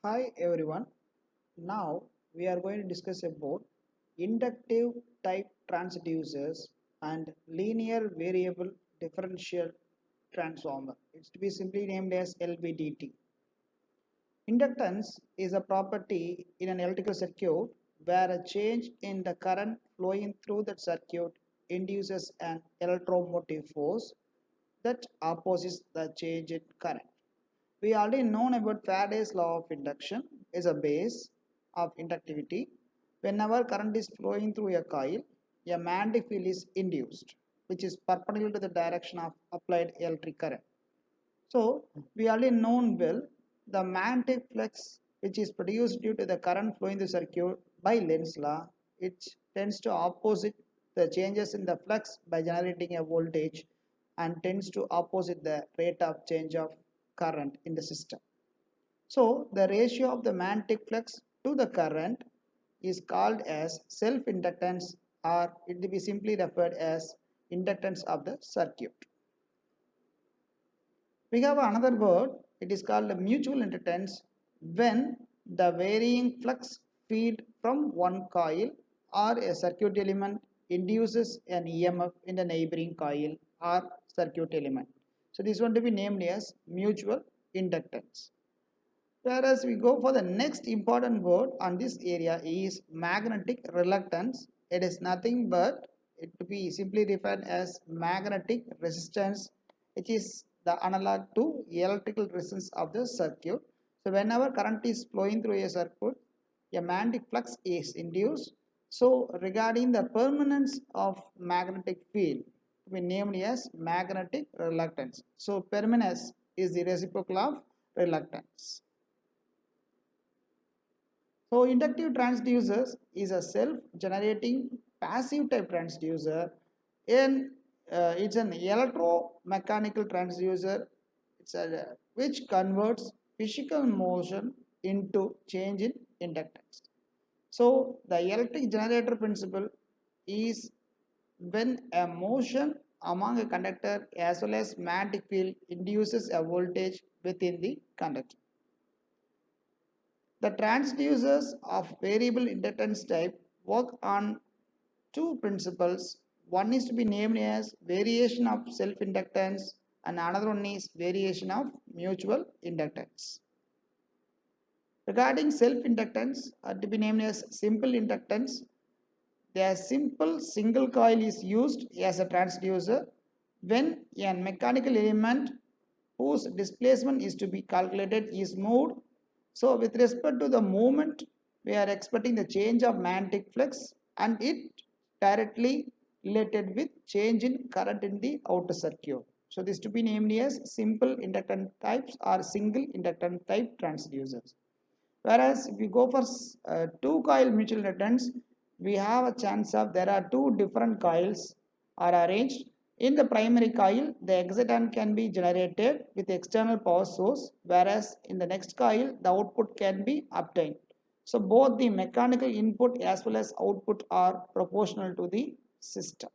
Hi everyone. Now we are going to discuss about inductive type transducers and linear variable differential transformer. It's to be simply named as LVDT. Inductance is a property in an electrical circuit where a change in the current flowing through that circuit induces an electromotive force that opposes the change in current. We already known about Faraday's law of induction is a base of inductivity. Whenever current is flowing through a coil, a magnetic field is induced, which is perpendicular to the direction of applied electric current. So we already known well the magnetic flux which is produced due to the current flowing through the circuit by Lenz's law, it tends to opposite the changes in the flux by generating a voltage and tends to opposite the rate of change of current in the system. So the ratio of the magnetic flux to the current is called as self-inductance, or it will be simply referred as inductance of the circuit. We have another word, it is called mutual inductance when the varying flux feed from one coil or a circuit element induces an EMF in the neighboring coil or circuit element. So this one to be named as mutual inductance. Whereas we go for the next important word on this area is magnetic reluctance. It is nothing but it to be simply defined as magnetic resistance, which is the analog to electrical resistance of the circuit. So whenever current is flowing through a circuit, a magnetic flux is induced. So regarding the permanence of magnetic field, we named as magnetic reluctance. So permanence is the reciprocal of reluctance. So inductive transducers is a self-generating passive type transducer and it's an electromechanical transducer which converts physical motion into change in inductance. So the electric generator principle is when a motion among a conductor as well as magnetic field induces a voltage within the conductor. The transducers of variable inductance type work on two principles. One is to be named as variation of self-inductance and another one is variation of mutual inductance. Regarding self-inductance to be named as simple inductance, the simple single coil is used as a transducer when a mechanical element whose displacement is to be calculated is moved. So with respect to the movement, we are expecting the change of magnetic flux and it directly related with change in current in the outer circuit. So this to be named as simple inductance types or single inductance type transducers. Whereas if we go for two coil mutual inductance, we have a chance of there are two different coils are arranged. In the primary coil, the excitant can be generated with external power source, whereas in the next coil, the output can be obtained. So both the mechanical input as well as output are proportional to the system.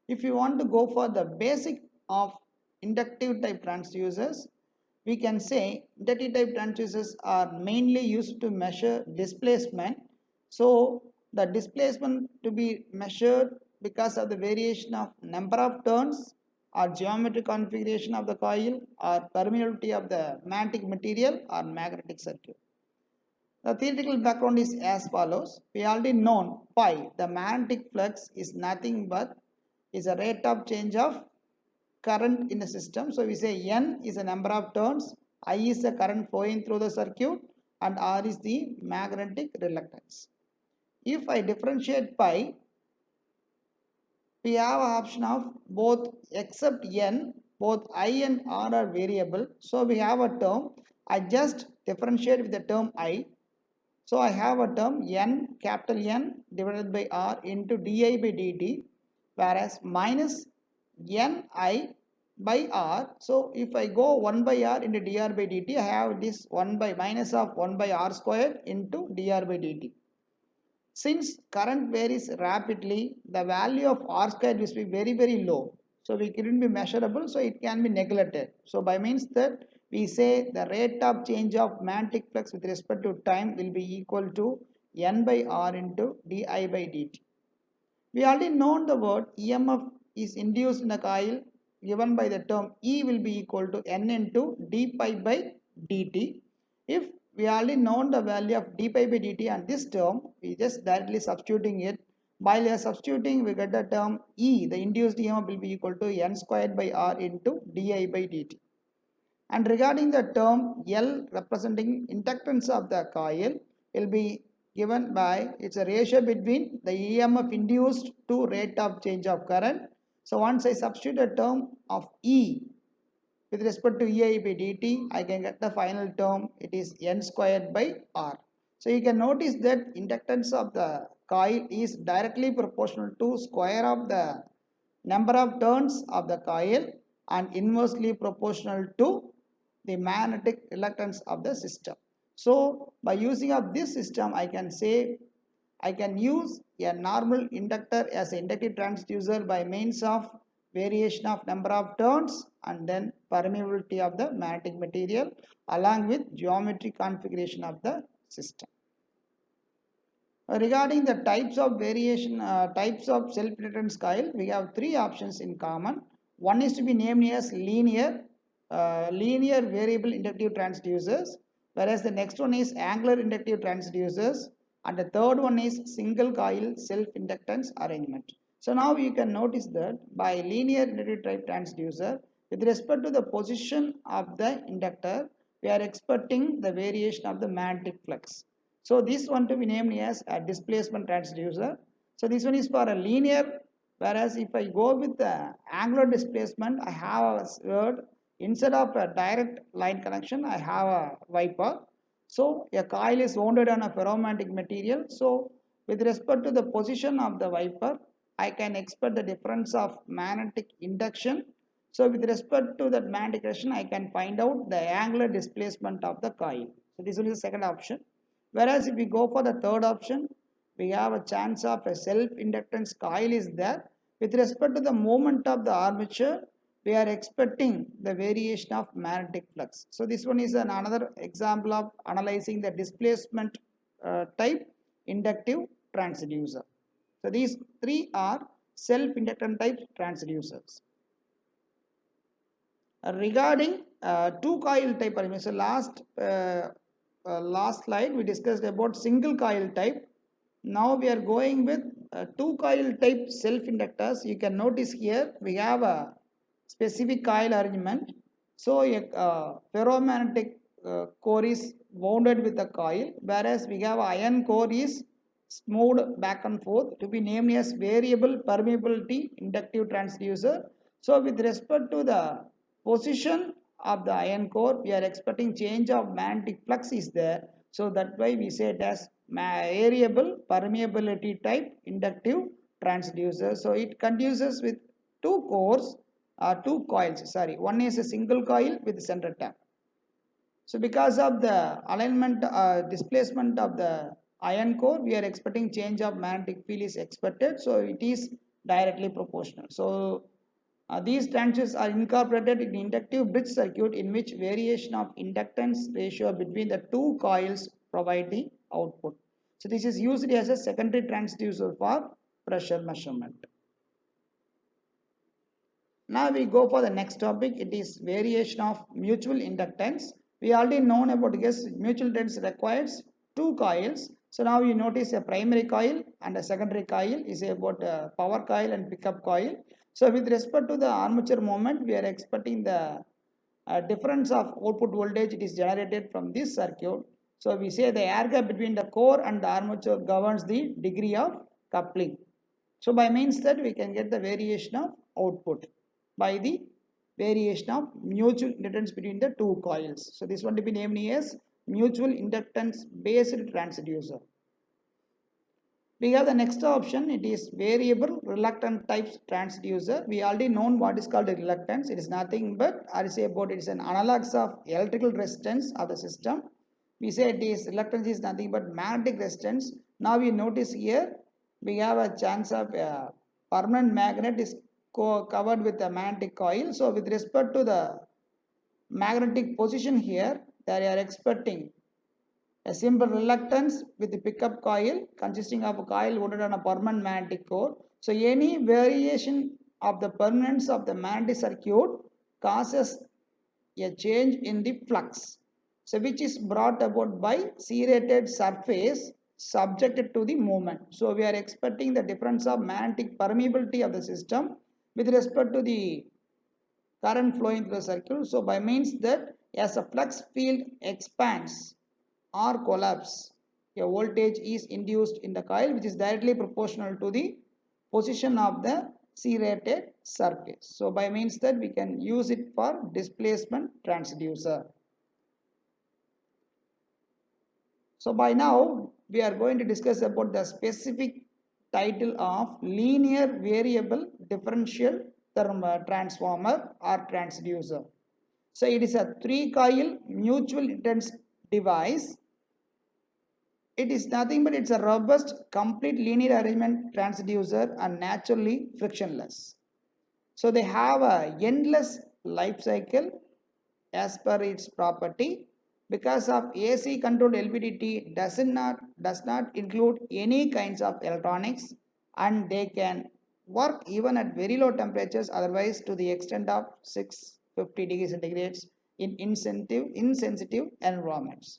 If you want to go for the basic of inductive type transducers, we can say inductive type transducers are mainly used to measure displacement. So the displacement to be measured because of the variation of number of turns or geometric configuration of the coil or permeability of the magnetic material or magnetic circuit. The theoretical background is as follows. We already known pi, the magnetic flux is nothing but is a rate of change of current in a system. So we say N is a number of turns, I is the current flowing through the circuit and R is the magnetic reluctance. If I differentiate pi, we have an option of both except N, both I and R are variable. So we have a term, I just differentiate with the term I. So I have a term N, capital N divided by R into di by dt, whereas minus Ni by R. So if I go 1 by R into dr by dt, I have this 1 by minus of 1 by R square into dr by dt. Since current varies rapidly, the value of R square will be very low. So we couldn't be measurable, so it can be neglected. So by means that we say the rate of change of magnetic flux with respect to time will be equal to N by R into di by dt. We already known the word EMF is induced in a coil given by the term E will be equal to N into d pi by dt. If we already known the value of d pi by dt and this term, we just directly substituting it. While we are substituting, we get the term E, the induced EMF will be equal to N squared by R into di by dt. And regarding the term L representing inductance of the coil will be given by, it's a ratio between the EMF induced to rate of change of current. So once I substitute a term of E with respect to EI by dt, I can get the final term, it is N squared by R. So you can notice that inductance of the coil is directly proportional to square of the number of turns of the coil and inversely proportional to the magnetic reluctance of the system. So by using of this system, I can say I can use a normal inductor as an inductive transducer by means of variation of number of turns and then permeability of the magnetic material along with geometry configuration of the system. Regarding the types of variation, types of self-reluctance coil, we have three options in common. One is to be named as linear variable inductive transducers, whereas the next one is angular inductive transducers, and the third one is single coil self-inductance arrangement. So now you can notice that by linear inductive type transducer, with respect to the position of the inductor, we are expecting the variation of the magnetic flux. So this one to be named as a displacement transducer. So this one is for a linear, whereas if I go with the angular displacement, I have a word instead of a direct line connection, I have a wiper. So a coil is wounded on a ferromagnetic material. So with respect to the position of the wiper, I can expect the difference of magnetic induction. So with respect to that magnetic direction, I can find out the angular displacement of the coil. So this one is the second option. Whereas if we go for the third option, we have a chance of a self-inductance coil is there. With respect to the movement of the armature, we are expecting the variation of magnetic flux. So this one is another example of analyzing the displacement type inductive transducer. So these three are self-inductance type transducers. Regarding two coil type, so last slide we discussed about single coil type. Now we are going with two coil type self inductors. You can notice here we have a specific coil arrangement. So a ferromagnetic core is wounded with a coil, whereas we have iron core is moved back and forth to be named as variable permeability inductive transducer. So with respect to the position of the iron core, we are expecting change of magnetic flux is there. So that why we say it as variable permeability type inductive transducer. So it conduces with two cores, two coils. Sorry, one is a single coil with center tap. So because of the alignment displacement of the iron core, we are expecting change of magnetic field is expected. So it is directly proportional. So these transistors are incorporated in inductive bridge circuit in which variation of inductance ratio between the two coils provide the output. So this is used as a secondary transducer for pressure measurement. Now we go for the next topic. It is variation of mutual inductance. We already known about this mutual inductance requires two coils. So now you notice a primary coil and a secondary coil is about a power coil and pickup coil. So with respect to the armature moment, we are expecting the difference of output voltage it is generated from this circuit. So we say the air gap between the core and the armature governs the degree of coupling. So by means that we can get the variation of output by the variation of mutual inductance between the two coils. So this one to be named as mutual inductance based transducer. We have the next option, it is variable reluctance types transducer. We already known what is called a reluctance. It is nothing but, I say about it is an analogs of electrical resistance of the system. We say it is reluctance is nothing but magnetic resistance. Now we notice here we have a chance of permanent magnet is covered with a magnetic coil. So with respect to the magnetic position here, they are expecting a simple reluctance with the pickup coil consisting of a coil loaded on a permanent magnetic core. So any variation of the permanence of the magnetic circuit causes a change in the flux, so which is brought about by serrated surface subjected to the movement. So we are expecting the difference of magnetic permeability of the system with respect to the current flowing through the circuit. So by means that as a flux field expands or collapse, a voltage is induced in the coil which is directly proportional to the position of the serrated surface. So by means that we can use it for displacement transducer. So by now we are going to discuss about the specific title of linear variable differential transformer or transducer. So it is a 3-coil mutual inductance device. It is nothing but it's a robust, complete linear arrangement transducer and naturally frictionless. So they have a endless life cycle as per its property. Because of AC controlled LVDT does not include any kinds of electronics, and they can work even at very low temperatures, otherwise to the extent of 650 degrees centigrade in insensitive environments.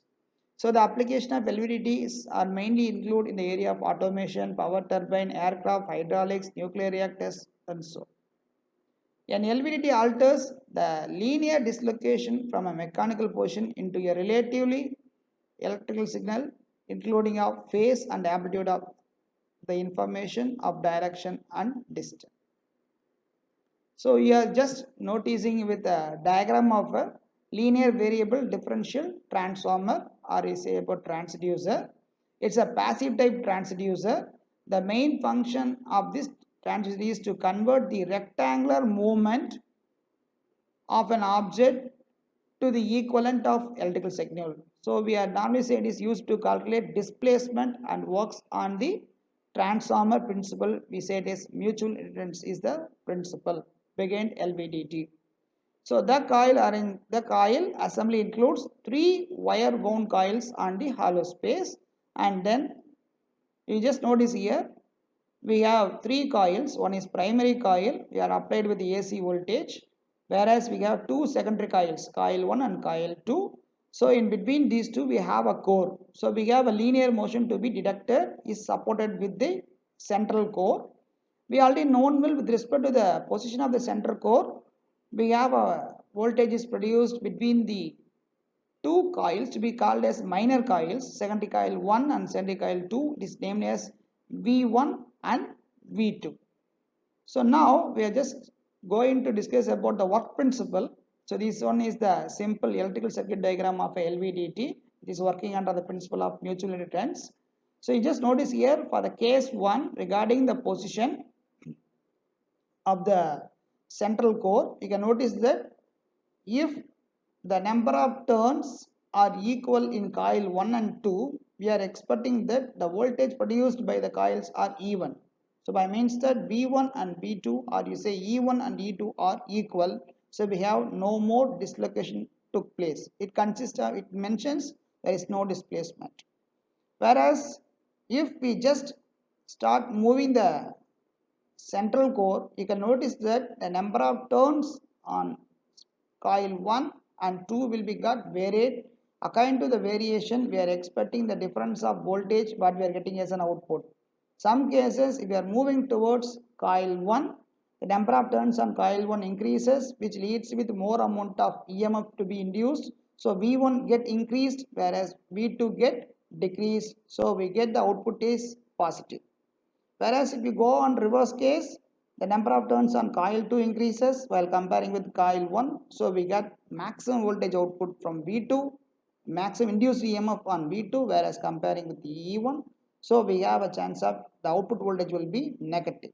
So the application of LVDTs are mainly include in the area of automation, power turbine, aircraft, hydraulics, nuclear reactors, and so. An LVDT alters the linear dislocation from a mechanical position into a relatively electrical signal, including of phase and amplitude of the information of direction and distance. So you are just noticing with a diagram of a linear variable differential transformer, or you say about transducer. It's a passive type transducer. The main function of this transducer is to convert the rectangular movement of an object to the equivalent of electrical signal. So we are normally say it is used to calculate displacement and works on the transformer principle. We say it is mutual inductance is the principle behind LVDT. So the coil assembly includes 3 wire wound coils on the hollow space, and then you just notice here we have 3 coils. One is primary coil, we are applied with the AC voltage, whereas we have 2 secondary coils, coil 1 and coil 2. So in between these two we have a core. So we have a linear motion to be detected is supported with the central core. We already known well with respect to the position of the center core, we have a voltage is produced between the two coils to be called as minor coils, secondary coil 1 and secondary coil 2. It is named as V1 and V2. So now we are just going to discuss about the work principle. So this one is the simple electrical circuit diagram of a LVDT. It is working under the principle of mutual inductance. So you just notice here for the case 1 regarding the position of the central core, you can notice that if the number of turns are equal in coil 1 and 2, we are expecting that the voltage produced by the coils are even. So by means that V1 and V2, or you say E1 and E2 are equal, so we have no more dislocation took place. It consists of, it mentions there is no displacement. Whereas if we just start moving the central core, you can notice that the number of turns on coil 1 and 2 will be got varied. According to the variation, we are expecting the difference of voltage what we are getting as an output. Some cases, if we are moving towards coil 1, the number of turns on coil 1 increases, which leads with more amount of EMF to be induced. So V1 get increased, whereas V2 get decreased. So we get the output is positive. Whereas if you go on reverse case, the number of turns on coil 2 increases while comparing with coil 1. So we get maximum voltage output from V2, maximum induced EMF on V2, whereas comparing with the E1. So we have a chance of the output voltage will be negative.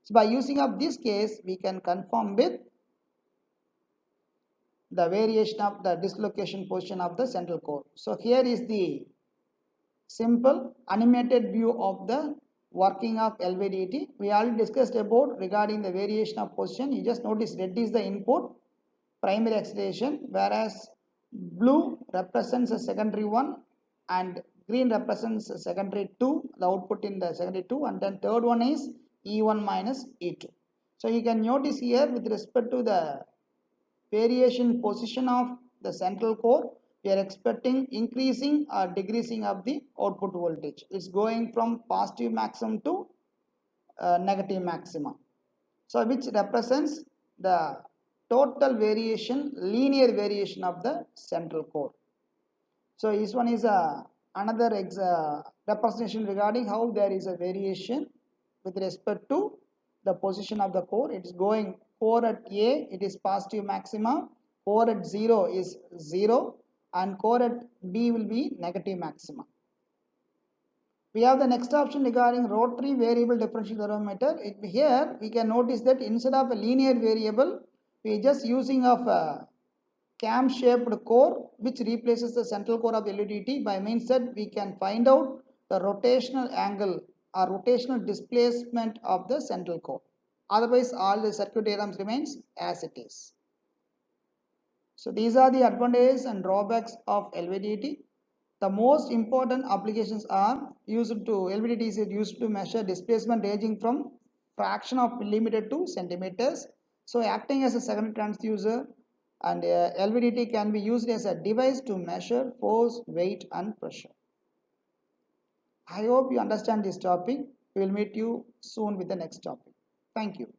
So by using of this case, we can confirm with the variation of the dislocation position of the central core. So here is the simple animated view of the working of LVDT. We already discussed about regarding the variation of position. You just notice red is the input, primary excitation, whereas blue represents a secondary one and green represents a secondary 2, the output in the secondary 2, and then third one is E1 minus E2. So you can notice here with respect to the variation position of the central core, we are expecting increasing or decreasing of the output voltage. It's going from positive maximum to negative maximum. So which represents the total variation, linear variation of the central core. So this one is another representation regarding how there is a variation with respect to the position of the core. It is going core at A, it is positive maxima, core at 0 is 0, and core at B will be negative maxima. We have the next option regarding rotary variable differential thermometer. Here we can notice that instead of a linear variable, we are just using of a cam shaped core which replaces the central core of the LVDT. By means that we can find out the rotational angle or rotational displacement of the central core. Otherwise all the circuit diagrams remains as it is. So these are the advantages and drawbacks of LVDT. The most important applications are used to LVDT is used to measure displacement ranging from fraction of millimeter to centimeters. So acting as a secondary transducer, and LVDT can be used as a device to measure force, weight and pressure. I hope you understand this topic. We will meet you soon with the next topic. Thank you.